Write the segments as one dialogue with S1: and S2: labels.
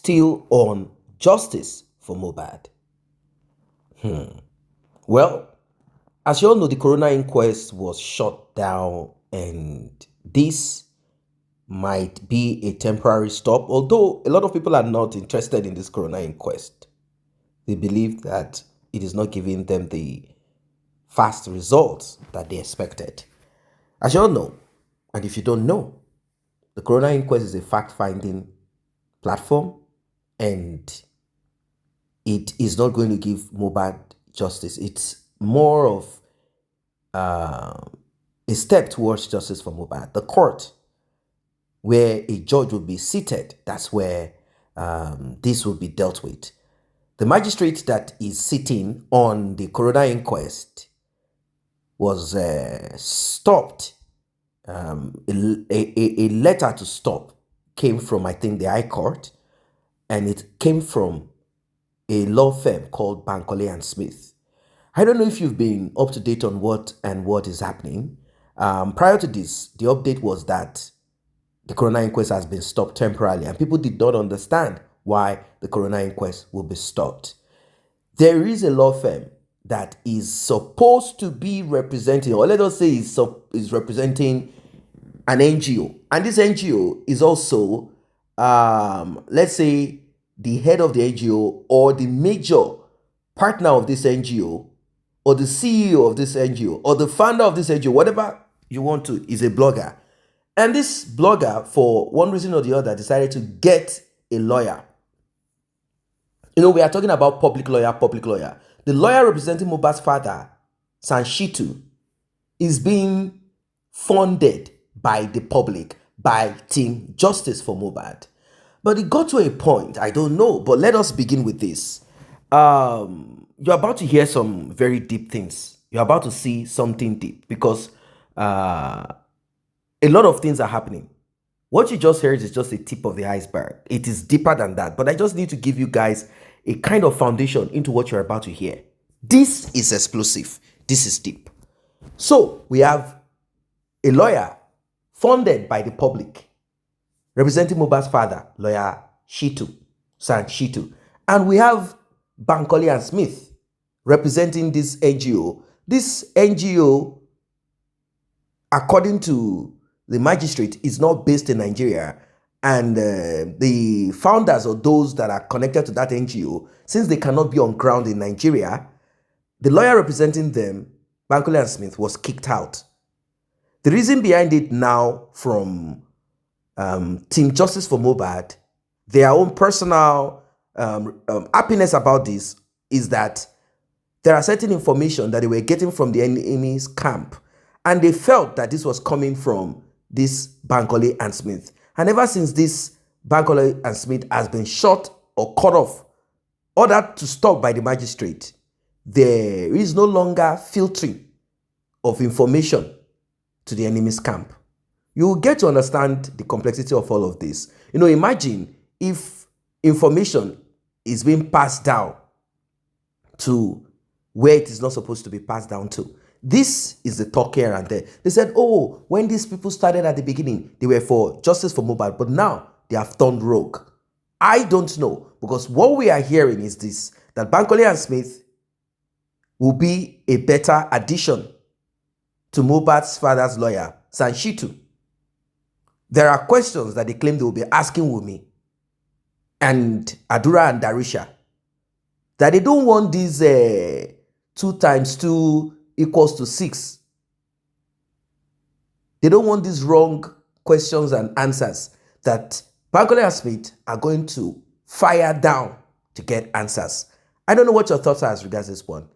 S1: still on justice for Mohbad? Well, as you all know, the coroner inquest was shut down, and this might be a temporary stop, although a lot of people are not interested in this coroner inquest. They believe that it is not giving them the fast results that they expected. As you all know, and if you don't know, the coroner inquest is a fact-finding platform, and it is not going to give Mohbad justice. It's more of a step towards justice for Mohbad. The court, where a judge will be seated, that's where this will be dealt with. The magistrate that is sitting on the coroner inquest was stopped. A letter to stop came from, I think, the High Court, and it came from a law firm called Bankole and Smith. I don't know if you've been up to date on what is happening. Prior to this, the update was that the coroner inquest has been stopped temporarily, and people did not understand why the coroner inquest will be stopped. There is a law firm that is supposed to be representing, or let us say is representing an NGO. And this NGO is also, let's say, the head of the NGO or the major partner of this NGO or the CEO of this NGO or the founder of this NGO, whatever you want to, is a blogger. And this blogger, for one reason or the other, decided to get a lawyer. You know, we are talking about public lawyer. The lawyer representing Mohbad's father, SH0CKWAVE, is being funded by the public, by Team Justice for Mohbad. But it got to a point, I don't know, but let us begin with this. You're about to hear some very deep things. You're about to see something deep, because a lot of things are happening. What you just heard is just a tip of the iceberg. It is deeper than that, but I just need to give you guys a kind of foundation into what you're about to hear. This is explosive. This is deep. So we have a lawyer funded by the public, representing Mohbad's father, lawyer SH0CKWAVE. And we have Bankole and Smith representing this NGO. This NGO, according to the magistrate, is not based in Nigeria. And the founders or those that are connected to that NGO, since they cannot be on ground in Nigeria, the lawyer representing them, Bankole and Smith, was kicked out. The reason behind it now from Team Justice for Mohbad, their own personal happiness about this is that there are certain information that they were getting from the enemy's camp, and they felt that this was coming from this Bankole and Smith. And ever since this Bankole and Smith has been shot or cut off, ordered to stop by the magistrate, there is no longer filtering of information to the enemy's camp. You will get to understand the complexity of all of this. You know, imagine if information is being passed down to where it is not supposed to be passed down to. This is the talk here and there. They said, oh, when these people started at the beginning, they were for justice for Mohbad, but now they have turned rogue. I don't know, because what we are hearing is this, that Bankole and Smith will be a better addition to Mohbad's father's lawyer, SH0CKWAVE. There are questions that they claim they will be asking Wumi and Adura and Darisha, that they don't want these 2 times 2 equals to 6. They don't want these wrong questions and answers that Bankole and Smith are going to fire down to get answers. I don't know what your thoughts are as regards this one,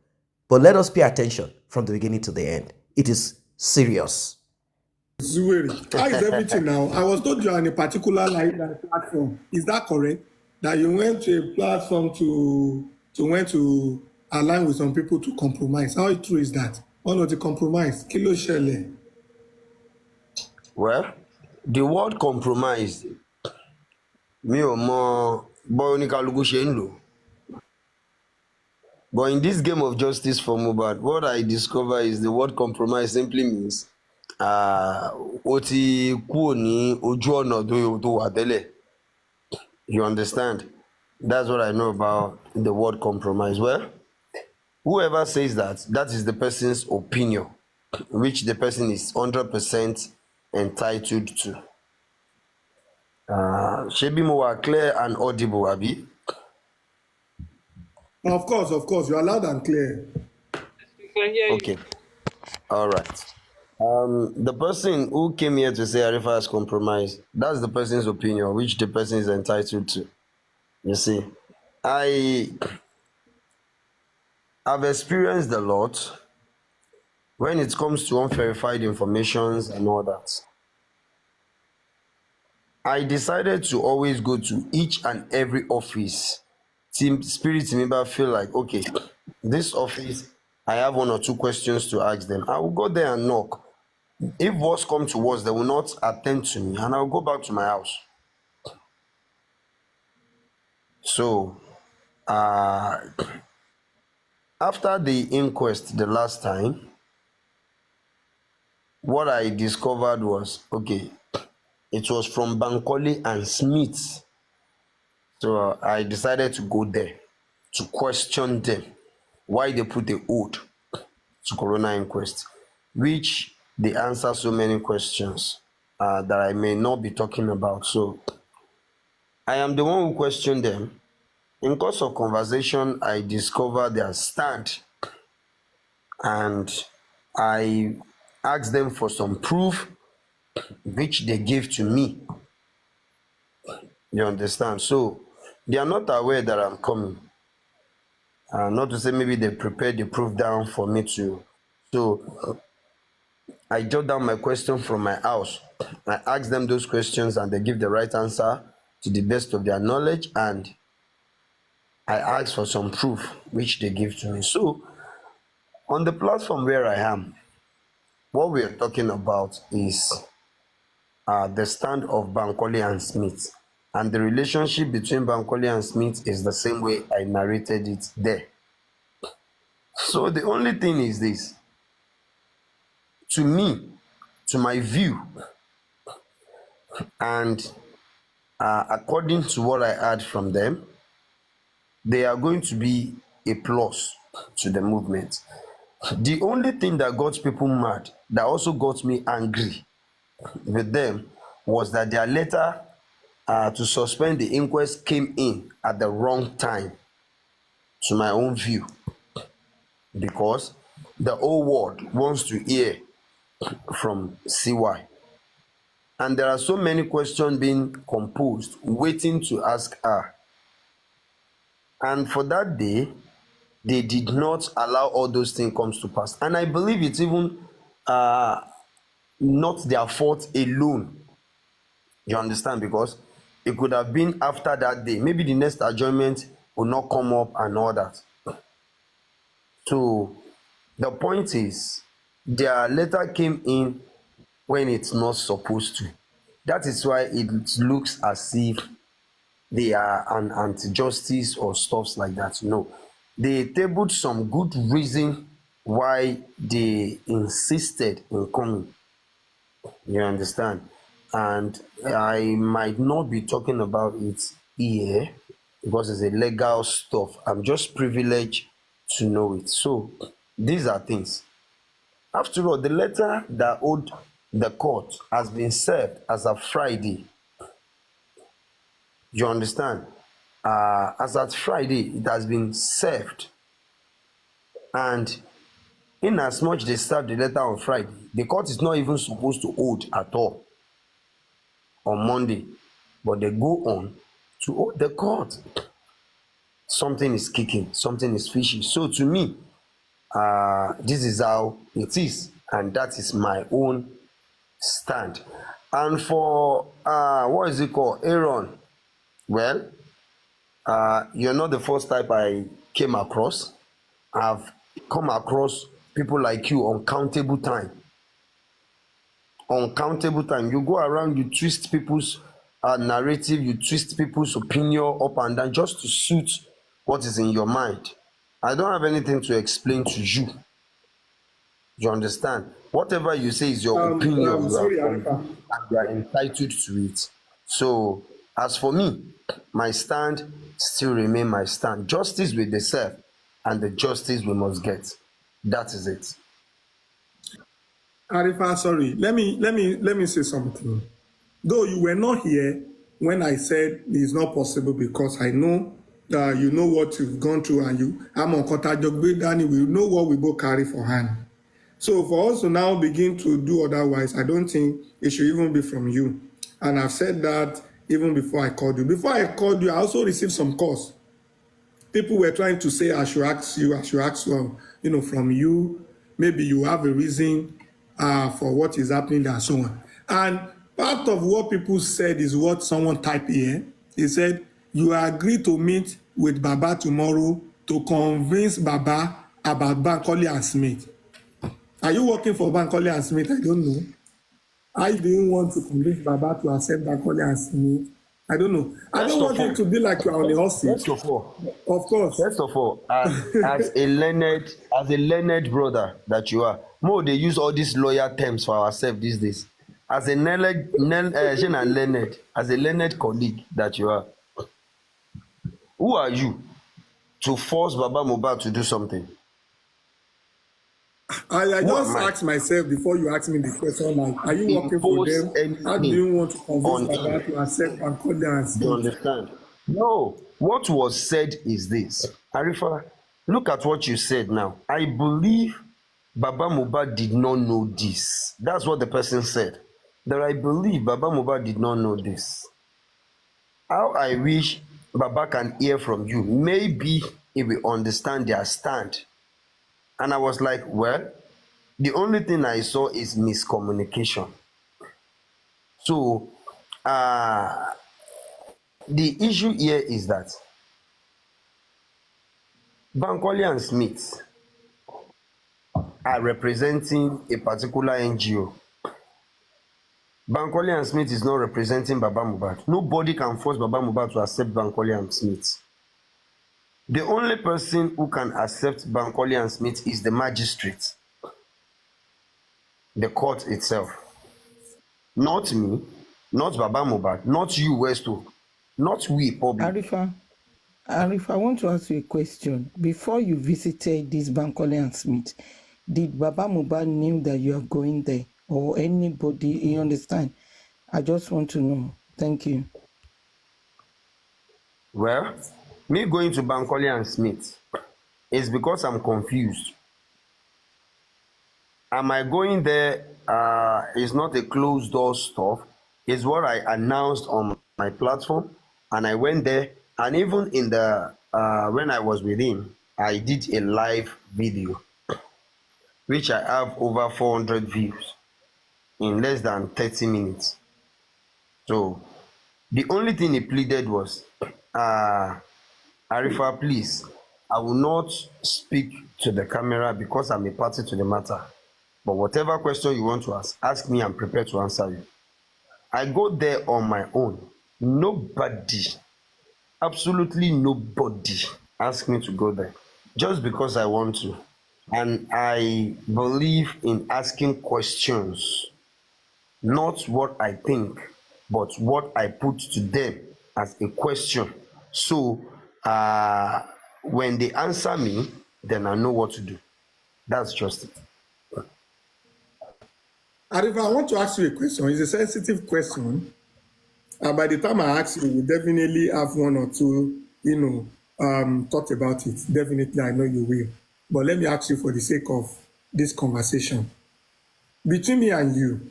S1: but let us pay attention from the beginning to the end. It is serious.
S2: Zuweri, how is everything now? I was told you are on a particular platform. Is that correct? That you went to a platform to align with some people to compromise. How true is that? One of the compromise. Kilo Shele.
S3: Well, the word compromise, me or more, but in this game of justice for Mohbad, what I discover is the word compromise simply means you understand? That's what I know about the word compromise. Well, whoever says that, that is the person's opinion, which the person is 100% entitled to. Shebi mo wa clear and audible, abi?
S2: Of course, you're loud and clear.
S4: We can hear you.
S3: Okay, all right. The person who came here to say Arifa has compromised, that's the person's opinion, which the person is entitled to. You see, I have experienced a lot when it comes to unverified informations and all that. I decided to always go to each and every office. Team spirit member feel like, okay, this office, I have one or two questions to ask them. I will go there and knock. If worse come to worse, they will not attend to me, and I'll go back to my house. So, uh, after the inquest the last time, what I discovered was, okay, it was from Bankole and Smith. So I decided to go there to question them why they put the hold to Corona inquest, which they answer so many questions that I may not be talking about. So I am the one who questioned them. In course of conversation, I discovered their stand, and I asked them for some proof, which they gave to me. You understand? So they are not aware that I'm coming. Not to say maybe they prepared the proof down for me to. So I jot down my question from my house. I ask them those questions and they give the right answer to the best of their knowledge, and I ask for some proof which they give to me. So on the platform where I am, what we are talking about is the stand of Bankole and Smith. And the relationship between Bankole and Smith is the same way I narrated it there. So the only thing is this. To me, to my view, and according to what I heard from them, they are going to be a plus to the movement. The only thing that got people mad, that also got me angry with them, was that their letter to suspend the inquest came in at the wrong time, to my own view, because the whole world wants to hear from CY. And there are so many questions being composed, waiting to ask her. And for that day, they did not allow all those things comes to pass. And I believe it's even not their fault alone. You understand? Because it could have been after that day. Maybe the next adjournment will not come up and all that. So the point is, their letter came in when it's not supposed to. That is why it looks as if they are an anti-justice or stuffs like that. No, they tabled some good reason why they insisted in coming. You understand? And I might not be talking about it here because it's a legal stuff. I'm just privileged to know it. So these are things. After all, the letter that owed the court has been served as a Friday. You understand? As at Friday, it has been served. And in as much they served the letter on Friday, the court is not even supposed to hold at all on Monday. But they go on to hold the court. Something is kicking, something is fishy. So to me, this is how it is, and that is my own stand. And for what is it called, Aaron, well, you're not the first type I came across. I've come across people like you uncountable time. You go around, you twist people's narrative, you twist people's opinion up and down just to suit what is in your mind. I don't have anything to explain to you. You understand? Whatever you say is your opinion. You
S2: Sorry,
S3: are,
S2: Arifa.
S3: and you are entitled to it. So As for me, my stand still remain my stand. Justice will dey serve, and the justice we must get. That is it.
S2: Arifa, sorry. Let me say something. Though you were not here when I said it's not possible, because I know you know what you've gone through, and I'm on Kotajogbe Danny, we know what we both carry for hand. So for us to now begin to do otherwise, I don't think it should even be from you. And I've said that even before I called you. Before I called you, I also received some calls. People were trying to say I should ask you, from you. Maybe you have a reason for what is happening and so on. And part of what people said is what someone typed here. He said, you agree to meet with Baba tomorrow to convince Baba about Bankole and Smith. Are you working for Bankole and Smith? I don't know. How do you want to convince Baba to accept Bankole and Smith? I don't know. I don't want it to be like you are on the hot seat. Of course.
S3: First of all, as a learned brother that you are, Mo, they use all these lawyer terms for ourselves these days. As a learned colleague that you are, who are you to force Baba Mohbad to do something?
S2: I just asked myself before you asked me the question, like, are you working for them? How do you want to convince Baba to accept Bankole and Smith?
S3: You understand? No. What was said is this. Arifa, look at what you said now. I believe Baba Mohbad did not know this. That's what the person said. That I believe Baba Mohbad did not know this. How I wish Baba can hear from you. Maybe he will understand their stand. And I was like, well, the only thing I saw is miscommunication. So, the issue here is that Bankole and Smith are representing a particular NGO. Bankole and Smith is not representing Baba Mohbad. Nobody can force Baba Mohbad to accept Bankole and Smith. The only person who can accept Bankole and Smith is the magistrate, the court itself. Not me, not Baba Mohbad, not you, Westo, not we, public.
S5: Arif, I want to ask you a question. Before you visited this Bankole and Smith, did Baba Mohbad knew that you are going there, or anybody? You understand? I just want to know. Thank you.
S3: Well, me going to Bankole and Smith is because I'm confused. Am I going there? Is not a closed door stuff. It's what I announced on my platform, and I went there. And even in the when I was with him, I did a live video, which I have over 400 views in less than 30 minutes. So the only thing he pleaded was, Arifa, please, I will not speak to the camera because I'm a party to the matter. But whatever question you want to ask me, I'm prepared to answer you. I go there on my own. Nobody, absolutely nobody asked me to go there. Just because I want to. And I believe in asking questions. Not what I think, but what I put to them as a question. So, when they answer me, then I know what to do. That's just it.
S2: Arifa, I want to ask you a question. It's a sensitive question. By the time I ask you, you definitely have one or two, thought about it. Definitely, I know you will. But let me ask you for the sake of this conversation. Between me and you,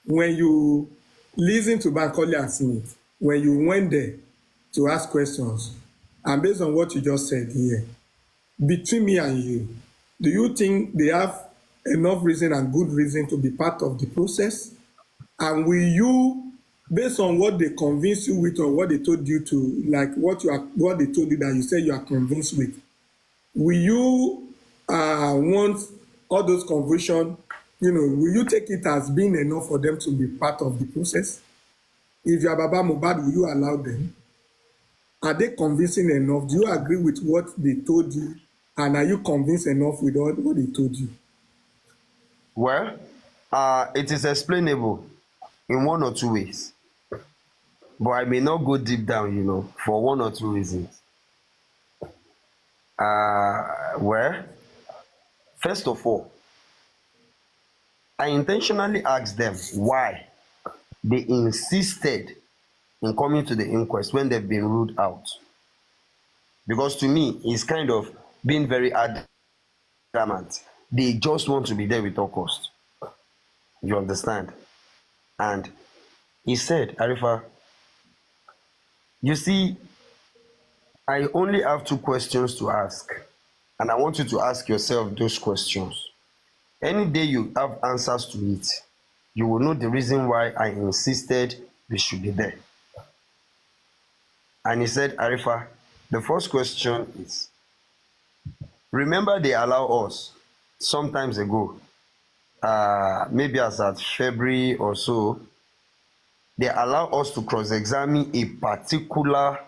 S2: when you listen to Bankole and Smith, when you went there to ask questions, and based on what you just said here, between me and you, do you think they have enough reason and good reason to be part of the process? And will you, based on what they convinced you with or what they told you to, like what they told you that you said you are convinced with, will you want all those conviction, will you take it as being enough for them to be part of the process? If you are Baba Mohbad, will you allow them? Are they convincing enough? Do you agree with what they told you? And are you convinced enough with what they told you?
S3: Well, it is explainable in one or two ways. but I may not go deep down, for one or two reasons. Well, first of all, I intentionally asked them why they insisted in coming to the inquest when they've been ruled out. Because to me, it's kind of being very adamant. They just want to be there with all cost. You understand? And he said, Arifa, you see, I only have two questions to ask, and I want you to ask yourself those questions. Any day you have answers to it, you will know the reason why I insisted we should be there. And he said, Arifa, the first question is, remember they allow us sometimes ago, maybe as at February or so, they allow us to cross-examine a particular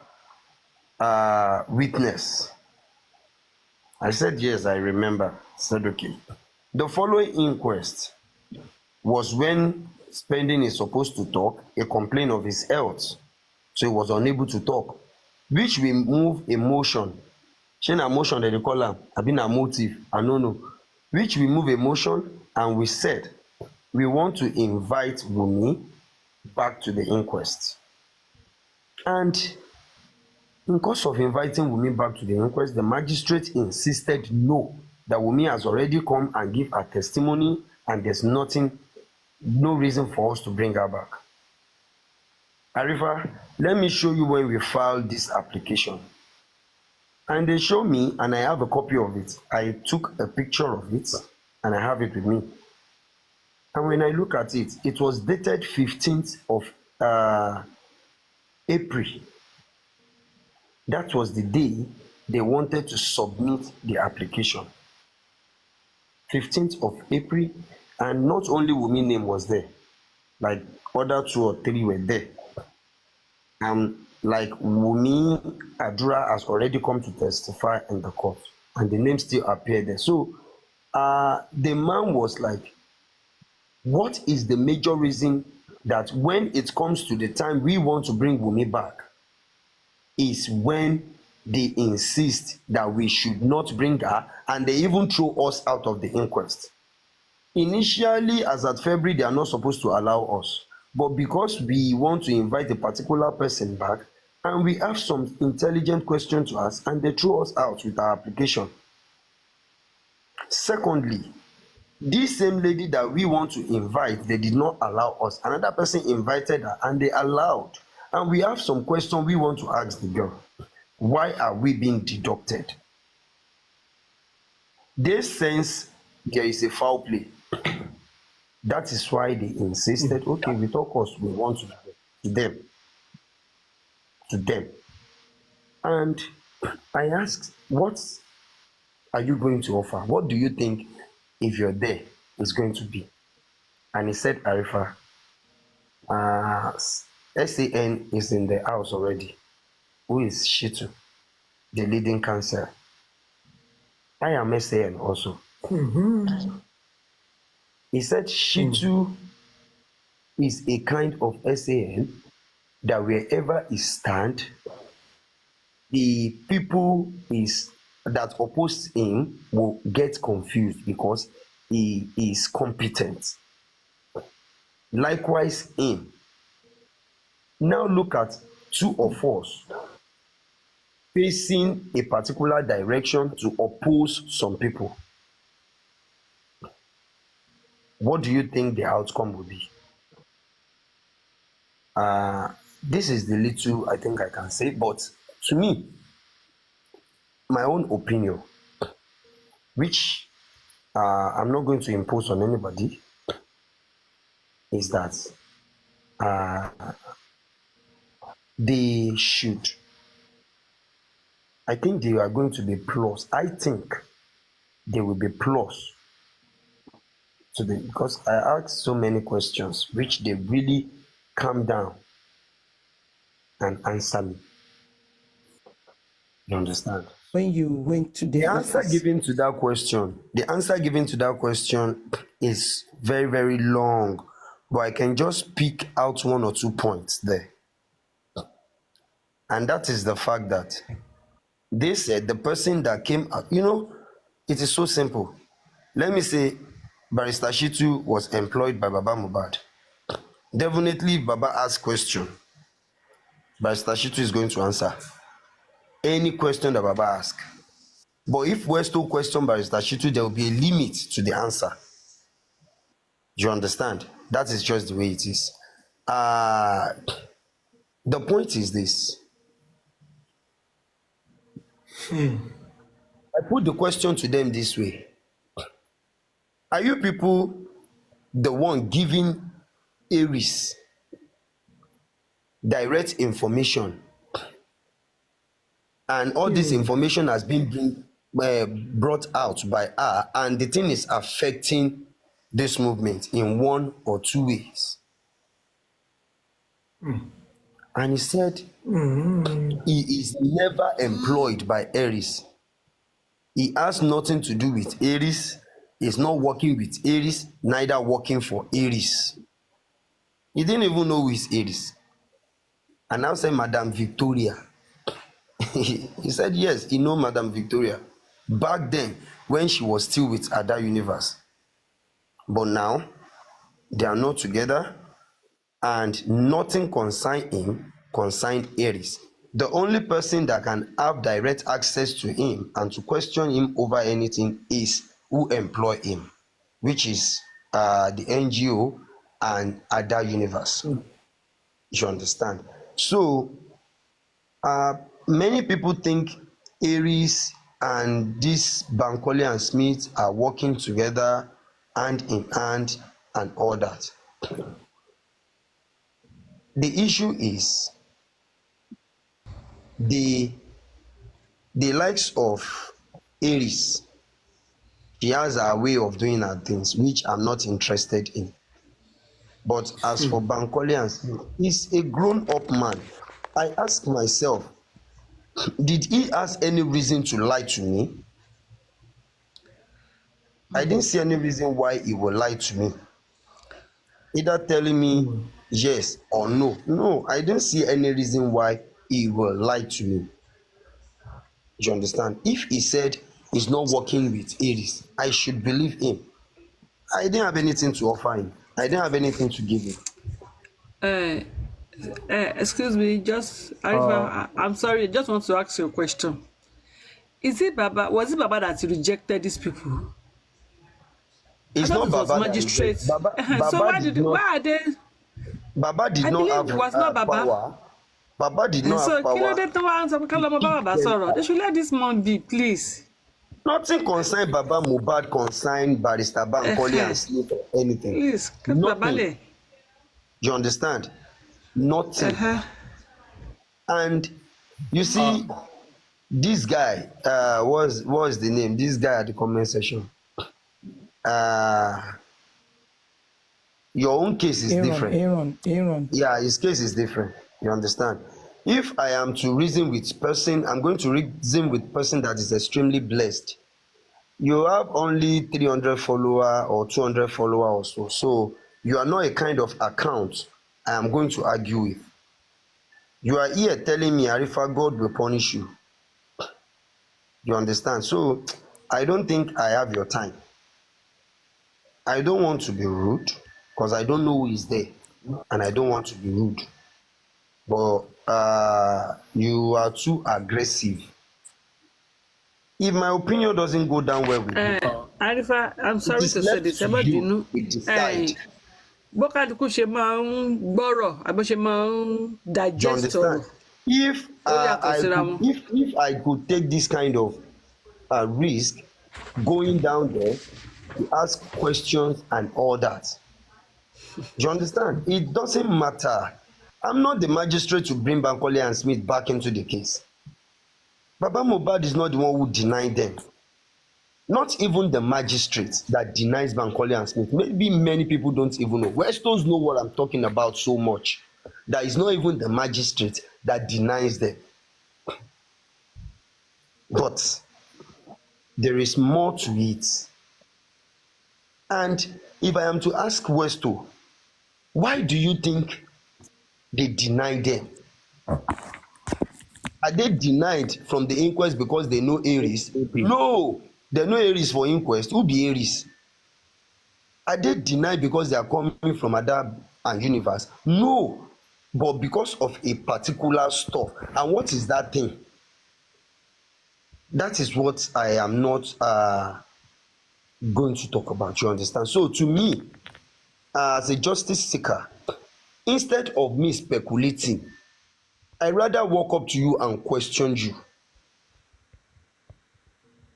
S3: witness. I said, yes, I remember. I said, okay. The following inquest was when Spending is supposed to talk, a complaint of his health. So he was unable to talk, which we move a motion. Shey na motion dem dey call am, abi na motive, I no know. Which we move a motion and we said we want to invite Wunmi back to the inquest. And in course of inviting Wunmi back to the inquest, the magistrate insisted no, that Wunmi has already come and give her testimony and there's no reason for us to bring her back. Arifa, let me show you when we filed this application. And they show me, and I have a copy of it. I took a picture of it and I have it with me. And when I look at it, it was dated 15th of April. That was the day they wanted to submit the application. 15th of April, and not only Wunmi name was there, like other 2 or 3 were there. Like Wunmi Adura has already come to testify in the court, and the name still appeared there. So the man was like, what is the major reason that when it comes to the time we want to bring Wunmi back is when they insist that we should not bring her, and they even throw us out of the inquest. Initially, as at February, they are not supposed to allow us, but because we want to invite a particular person back and we have some intelligent questions to ask, and they throw us out with our application. Secondly, this same lady that we want to invite, they did not allow us. Another person invited her and they allowed. And we have some questions we want to ask the girl. Why are we being deducted? They sense there is a foul play. That is why they insisted, okay, with all costs, we want to them. And I asked, what are you going to offer? What do you think, if you're there, is going to be? And he said, Arifa, SAN is in the house already. Who is Shitu, the leading counselor? I am SAN also. He said Shitu is a kind of SAN that wherever he stand, the people that oppose him will get confused because he is competent. Likewise him. Now look at 2 of us facing a particular direction to oppose some people. What do you think the outcome will be? This is the little I think I can say, but to me, my own opinion, which I'm not going to impose on anybody, is that they should, I think they are going to be plus. I think they will be plus to them because I asked so many questions which they really calm down and answer me. You understand?
S5: When you went to the
S3: answer given to that question is very, very long, but I can just pick out 1 or 2 points there. And that is the fact that they said the person that came out, it is so simple. Let me say Barrister Shitu was employed by Baba Mohbad. Definitely if Baba asks question, Barrister Shitu is going to answer any question that Baba asks. But if Westo question Barrister Shitu, there will be a limit to the answer. Do you understand? That is just the way it is. The point is this. I put the question to them this way. Are you people the one giving Aries direct information, and all this information has been brought out by her, and the thing is affecting this movement in one or two ways? And he said he is never employed by Aries. He has nothing to do with Aries. He's not working with Aries, neither working for Aries. He didn't even know who is Aries. And now say Madam Victoria. He said yes, he know Madam Victoria back then when she was still with Ada Universe. But now they are not together, and nothing concern him concern Aries. The only person that can have direct access to him and to question him over anything is who employ him, which is the NGO and Ada Universe. You understand? So many people think Aries and this Bankole and Smith are working together hand in hand and all that. The issue is the likes of Aries. She has her way of doing her things, which I'm not interested in. But as for Bankole and Smith, he's a grown-up man. I ask myself, did he have any reason to lie to me? I didn't see any reason why he would lie to me. Either telling me yes or no. No, I didn't see any reason why he will lie to me. Do you understand? If he said he's not working with Aries, I should believe him. I didn't have anything to offer him. I didn't have anything to give him.
S4: Excuse me, just Arifa, I'm sorry, I just want to ask you a question. Was it Baba that rejected these people?
S3: It's not Baba
S4: magistrate.
S3: Baba,
S4: So why are they?
S3: Baba did
S4: I
S3: not
S4: believe
S3: have
S4: it was not Baba.
S3: power. Baba did not
S4: So
S3: have power.
S4: They should let this man be, please.
S3: Nothing concern Baba Mohbad, concern Barrister Bankole and Smith or anything.
S4: Please,
S3: Nothing. You understand? Nothing. And you see, this guy, what's the name? This guy at the comment section. Your own case is different.
S5: Aaron.
S3: Yeah, his case is different. You understand? If I am to reason with person, I'm going to reason with person that is extremely blessed. You have only 300 follower or 200 follower or so. So you are not a kind of account I am going to argue with. You are here telling me, Arifa, God will punish you. You understand? So I don't think I have your time. I don't want to be rude because I don't know who is there, and I don't want to be rude. But you are too aggressive. If my opinion doesn't go down well with you,
S4: Arifa, I'm sorry to say this, but you know, bọ́kàdùkú ṣe máa ń gbọ́rọ̀ àbí ṣe máa ń digest ọ̀rọ̀.
S3: If I could take this kind of risk going down there to ask questions and all that, do you understand? It doesn't matter. I'm not the magistrate to bring Bankole and Smith back into the case. Baba Mohbad is not the one who denied them. Not even the magistrate that denies Bankole and Smith. Maybe many people don't even know. Westos know what I'm talking about so much. That is not even the magistrate that denies them. But there is more to it. And if I am to ask Westo, why do you think they deny them? Are they denied from the inquest because they know Aries? No, they know Aries for inquest. Who be Aries? Are they denied because they are coming from other universe? No, but because of a particular stuff. And what is that thing? That is what I am not going to talk about. You understand? So to me, as a justice seeker, instead of me speculating, I rather walk up to you and question you.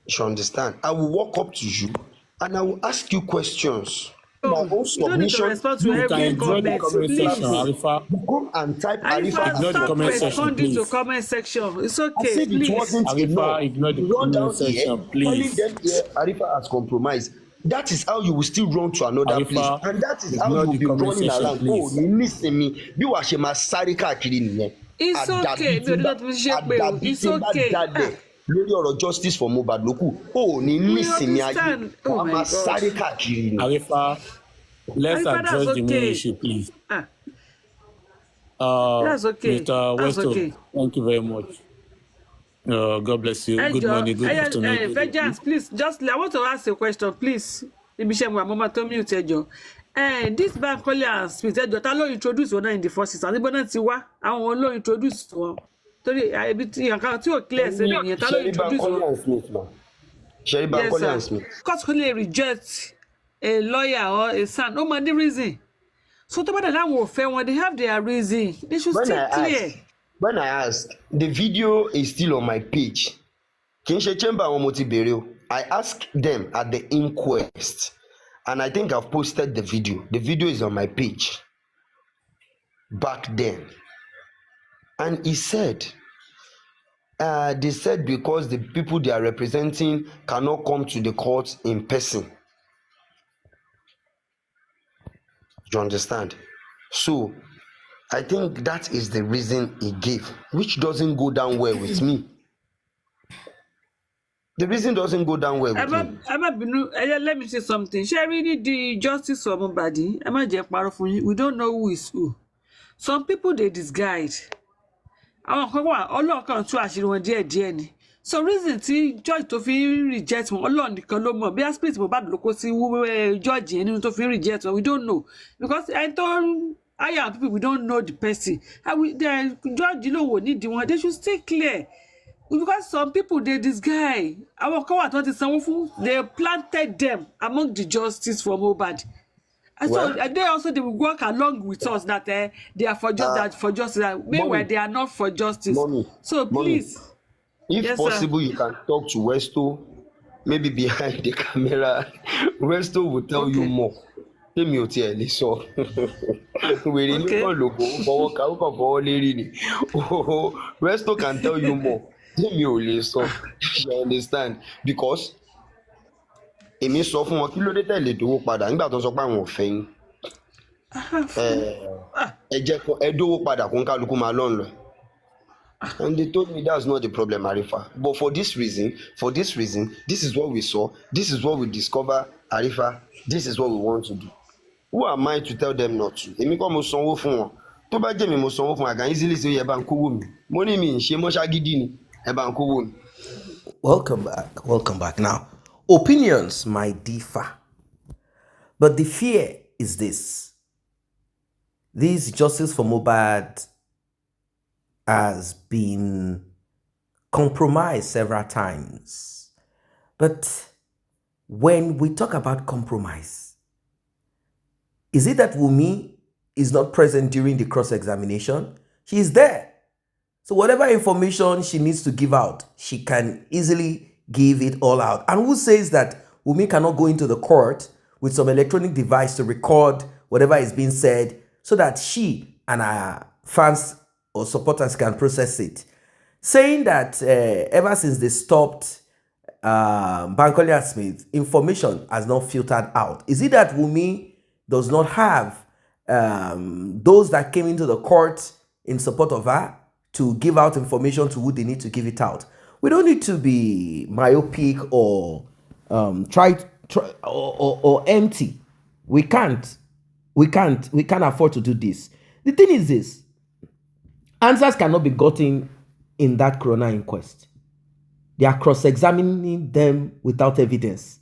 S3: You understand? I will walk up to you and I will ask you questions. My own
S4: You don't need to
S3: submission,
S4: respond to
S3: you
S6: You can
S4: every
S6: ignore the
S4: comment,
S6: comment section,
S4: please.
S6: Arifa.
S3: you come and type
S4: Arifa,
S3: Arifa.
S6: Ignore the
S4: stop
S6: comment section,
S4: responding to
S6: please.
S4: comment section. It's
S3: I
S4: okay,
S3: said it
S4: please.
S3: wasn't
S6: Arifa,
S3: enough.
S6: ignore the
S3: You run
S6: comment
S3: down here,
S6: section,
S3: telling
S6: please.
S3: them here Arifa has compromised. That is how you will still run to another place,
S6: Arifa,
S3: and that is how
S6: ignore
S3: you will
S6: the
S3: be
S6: comment
S3: running
S6: section,
S3: around.
S6: please.
S3: ní nísìnyí bí wàá ṣe máa sáré káàkiri nìyẹn.
S4: It's okay. Mi ò ní láti fi ṣe pé o. It's okay.
S3: Dalẹ̀ lórí ọ̀rọ̀ justice for Mohbad ló kù. O ò ní
S4: We
S3: nísìnyí ayé,
S4: understand. Oh
S3: wàá
S4: my
S3: máa
S4: God.
S3: sáré káàkiri ni.
S6: Arifa, let's
S4: Arifa, that's
S6: address the main
S4: okay.
S6: issue, please.
S4: That's okay.
S6: Mr.
S4: That's
S6: Westo,
S4: okay.
S6: thank you very much. God bless you. Good morning, good afternoon. Good evening.
S4: Vengeance, please. I want to ask a question, please. Ibiṣẹ́ mu àmọ́ máa tó mute ẹjọ́. This Bankole and Smith ẹjọ́ ta ló introduce wọn náà in the first season. Níbo náà ti wá? Àwọn ló introduce wọn. Torí ibi tí nǹkan tí ò clear sí nìyẹn ta ló introduce wọn.
S3: Ṣẹ́rí Bankole and Smith.
S4: Court kò lè reject a lawyer or a son. No matter the reason. So tó bá dà láwọn ò fẹ́ wọn, they have their reason. They should stay clear.
S3: When I asked, the video is still on my page. Kì í ṣe chamber àwọn mo ti béèrè o. I asked them at the inquest, and I think I've posted the video. The video is on my page back then. And he said, they said because the people they are representing cannot come to the court in person. You understand? So I think that is the reason he gave, which doesn't go down well with me. The reason doesn't go down well with me.
S4: Let me say something. Ṣé rí ní the justice for Mohbad? Ẹ má jẹ́ parọ́ fún yín. We don't know who is who. Some people they disguise. Àwọn kan wà Ọlọ́run kan tú àṣírí wọn díẹ̀díẹ̀ ni. So reason tí judge tó fi reject wọn Ọlọ́run nìkan ló mọ̀. Bí a spirit Mohbad ló kó sí judge yẹn nínú tó fi reject wọn. We don't know. Because I don't hire people, we don't know the person. The judge ló wò nídìí wọn. They should stay clear. Because some people they disguise. Àwọn kan wà tó ti sanwó fún. They planted them among the justice for Mohbad. And so they will work along with us that they are for justice. Meanwhile, they are not for justice.
S3: Mommy,
S4: So please,
S3: if
S4: yes,
S3: possible, you can talk to Westo, maybe behind the camera. Westo will tell you more. Èmi ò tiẹ̀ lè sọ. Wèrè ní kàn lògò fọwọ́ ká ó kàn fọwọ́ lérí ni. Westo can tell you more. Èmi ò lè sọ. You understand? Because èmi sọ fún wọn kí ló dé tẹ̀lé dówó padà nígbà tó sọ pé àwọn ò fẹ́ yín. Ẹ jẹ́ ẹ dówó padà kó ń kálukú máa lọ́n lọ. And they told me that's not the problem, Arifa. But for this reason, this is what we saw, this is what we discover, Arifa, this is what we want to do. Who am I to tell them not to? Èmi kọ́ mo sanwó fún wọn. Tó bá jẹ́ mi mo sanwó fún I can easily say ẹ bá ń kówó mi. Mo ní mi ń ṣe mọ́ ṣágídí ni, ẹ bá ń kówó mi.
S1: Welcome back. Now, opinions might differ, but the fear is this. This justice for Mohbad has been compromised several times. But when we talk about compromise, is it that Wunmi is not present during the cross-examination? She is there. So whatever information she needs to give out, she can easily give it all out. And who says that Wunmi cannot go into the court with some electronic device to record whatever is being said so that she and her fans or supporters can process it? Saying that ever since they stopped Bankole and Smith, information has not filtered out. Is it that Wunmi does not have those that came into the court in support of her to give out information to who they need to give it out? We don't need to be myopic or try or empty. We can't afford to do this. The thing is this: answers cannot be gotten in that coroner inquest? They are cross-examining them without evidence.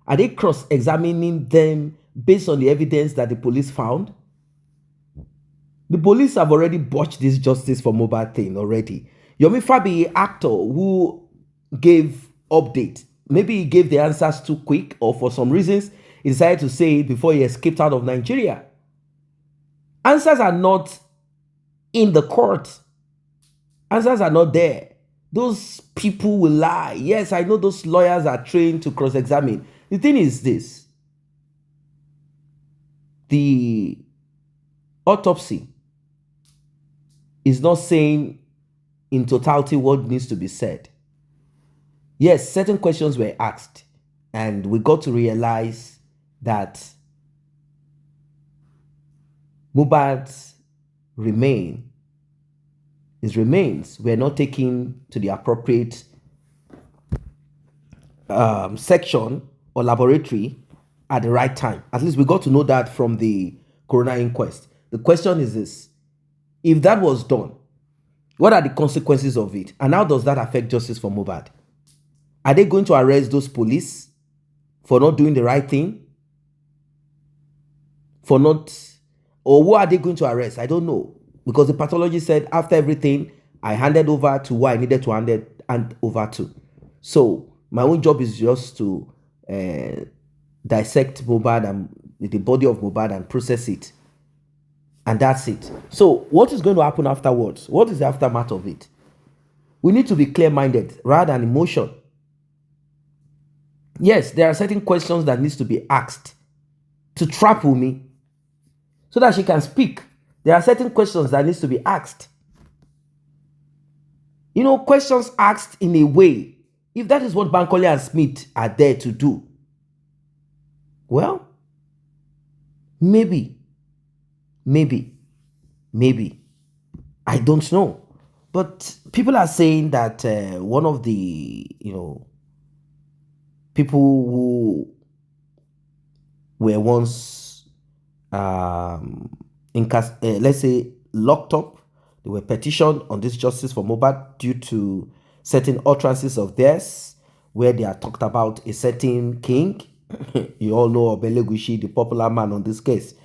S1: Are they cross-examining them based on the evidence that the police found? The police have already botched this justice for Mohbad thing already. Yomi Fabi, actor who gave update, maybe he gave the answers too quick, or for some reasons he decided to say it before he escaped out of Nigeria. Answers are not in the court. Answers are not there. Those people will lie. Yes, I know those lawyers are trained to cross-examine. The thing is this. The autopsy is not saying in totality what needs to be said. Yes, certain questions were asked, and we got to realize that Mohbad's remains were not taken to the appropriate section or laboratory at the right time. At least we got to know that from the coroner inquest. The question is this: if that was done, what are the consequences of it? And how does that affect justice for Mohbad? Are they going to arrest those police for not doing the right thing? Or who are they going to arrest? I don't know. Because the pathologist said after everything, I handed over to who I needed to hand over to. So my own job is just to dissect Mohbad and the body of Mohbad and process it. And that's it. So what is going to happen afterwards? What is the aftermath of it? We need to be clear-minded rather than emotion. Yes, there are certain questions that needs to be asked to trap Wunmi so that she can speak. There are certain questions that needs to be asked. You know, questions asked in a way, if that is what Bankole and Smith are there to do, well, maybe, I don't know. But people are saying that one of the, people who were once, let's say, locked up, they were petitioned on this justice for Mohbad due to certain utterances of theirs, where they are talked about a certain king. You all know Obelegushi, the popular man on this case.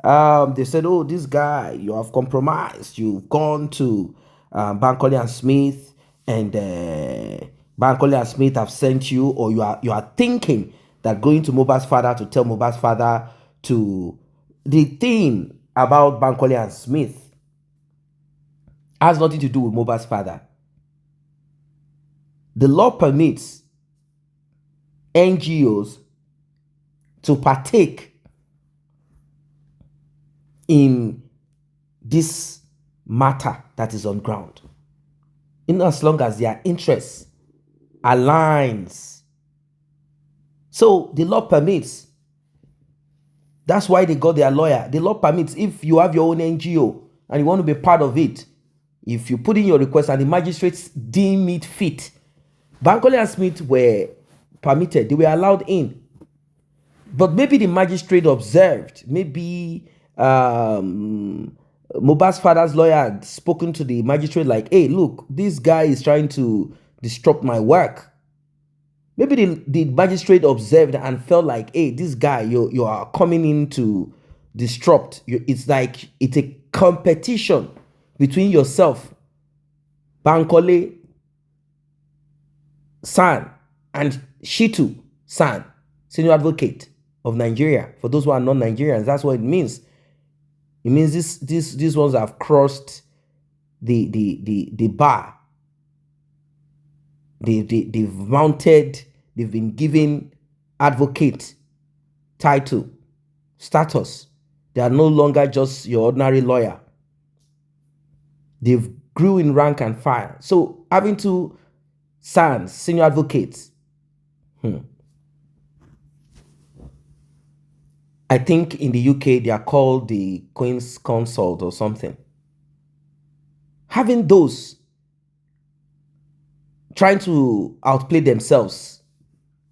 S1: They said, oh, this guy, you have compromised. You've gone to Bankole and Smith, and Bankole and Smith have sent you, or you are thinking that going to Mohbad's father to tell Mohbad's father to... The thing about Bankole and Smith has nothing to do with Mohbad's father. The law permits NGOs to partake in this matter that is on ground, in as long as their interests aligns. So the law permits. That's why they got their lawyer. The law permits, if you have your own NGO and you want to be part of it, if you put in your request and the magistrates deem it fit. Bankole and Smith were permitted. They were allowed in. But maybe the magistrate observed, maybe Mohbad's father's lawyer had spoken to the magistrate like, hey, look, this guy is trying to disrupt my work. Maybe the magistrate observed and felt like, hey, this guy, you are coming in to disrupt. It's like it's a competition between yourself, Bankole San, and Shitu San, senior advocate of Nigeria. For those who are non-Nigerians, that's what it means. It means these ones have crossed the bar. They've mounted, they've been given advocate title, status. They are no longer just your ordinary lawyer. They've grew in rank and file. So having two sons, senior advocates, I think in the UK they are called the Queen's Consort or something. Having those trying to outplay themselves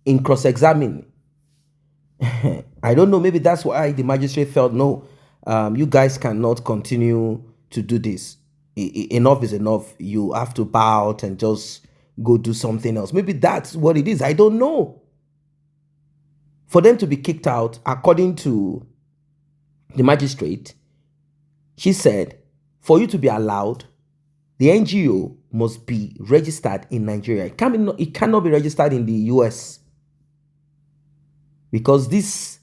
S1: in cross-examining, I don't know, maybe that's why the magistrate felt, no, you guys cannot continue to do this. enough is enough. You have to bow out and just go do something else. Maybe that's what it is. I don't know. For them to be kicked out, according to the magistrate, she said, for you to be allowed, the NGO must be registered in Nigeria. It cannot be registered in the US, because this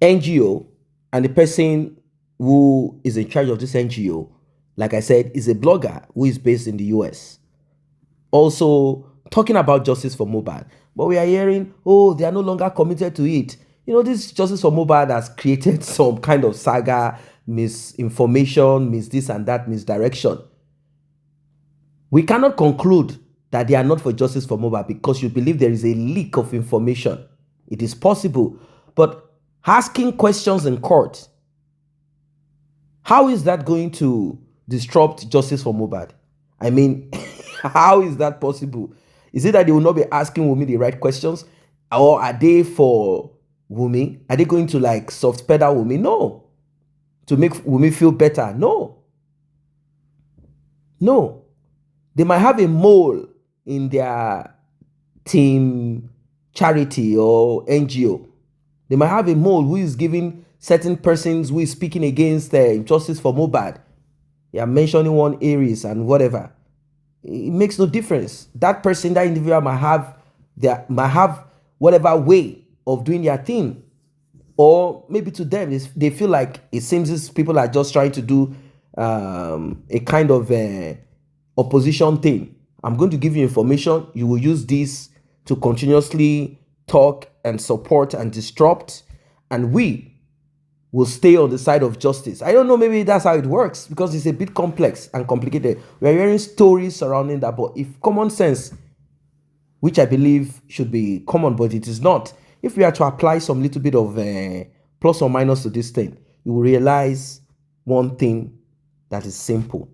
S1: NGO and the person who is in charge of this NGO, like I said, is a blogger who is based in the US. Also talking about justice for Mohbad. But we are hearing, oh, they are no longer committed to it. You know, this justice for Mohbad has created some kind of saga, misinformation, this and that, misdirection. We cannot conclude that they are not for justice for Mohbad because you believe there is a leak of information. It is possible. But asking questions in court, how is that going to disrupt justice for Mohbad? I mean, how is that possible? Is it that they will not be asking Wunmi the right questions? Or are they for Wunmi? Are they going to like soft pedal Wunmi? No. To make Wunmi feel better? No. No. They might have a mole in their team charity or NGO. They might have a mole who is giving certain persons who is speaking against justice for Mohbad. They are mentioning one Aries and whatever. It makes no difference. That person, that individual might have whatever way of doing their thing. Or maybe to them, they feel like it seems these people are just trying to do a kind of opposition thing. I'm going to give you information. You will use this to continuously talk and support and disrupt. And we will stay on the side of justice. I don't know, maybe that's how it works because it's a bit complex and complicated. We're hearing stories surrounding that, but if common sense, which I believe should be common, but it is not, if we are to apply some little bit of plus or minus to this thing, you will realize one thing that is simple.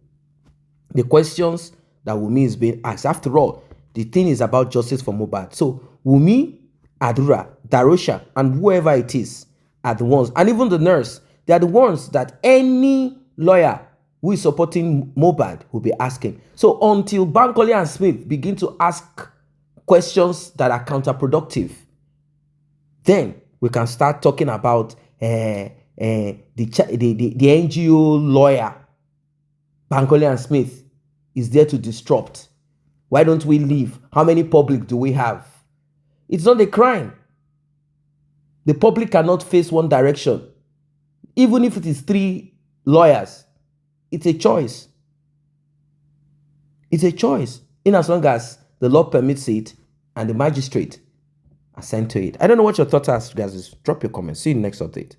S1: The questions that Wunmi is being asked, after all, the thing is about justice for Mohbad. So Wunmi, Adura, Darosha, and whoever it is are the ones, and even the nurse, they are the ones that any lawyer who is supporting Mohbad will be asking. So until Bankole and Smith begin to ask questions that are counterproductive, then we can start talking about the NGO lawyer, Bankole and Smith, is there to disrupt. Why don't we leave? How many public do we have? It's not a crime. The public cannot face one direction. Even if it is 3 lawyers, it's a choice. It's a choice. In as long as the law permits it and the magistrate assent to it. I don't know what your thoughts are, guys. Drop your comments. See you in the next update.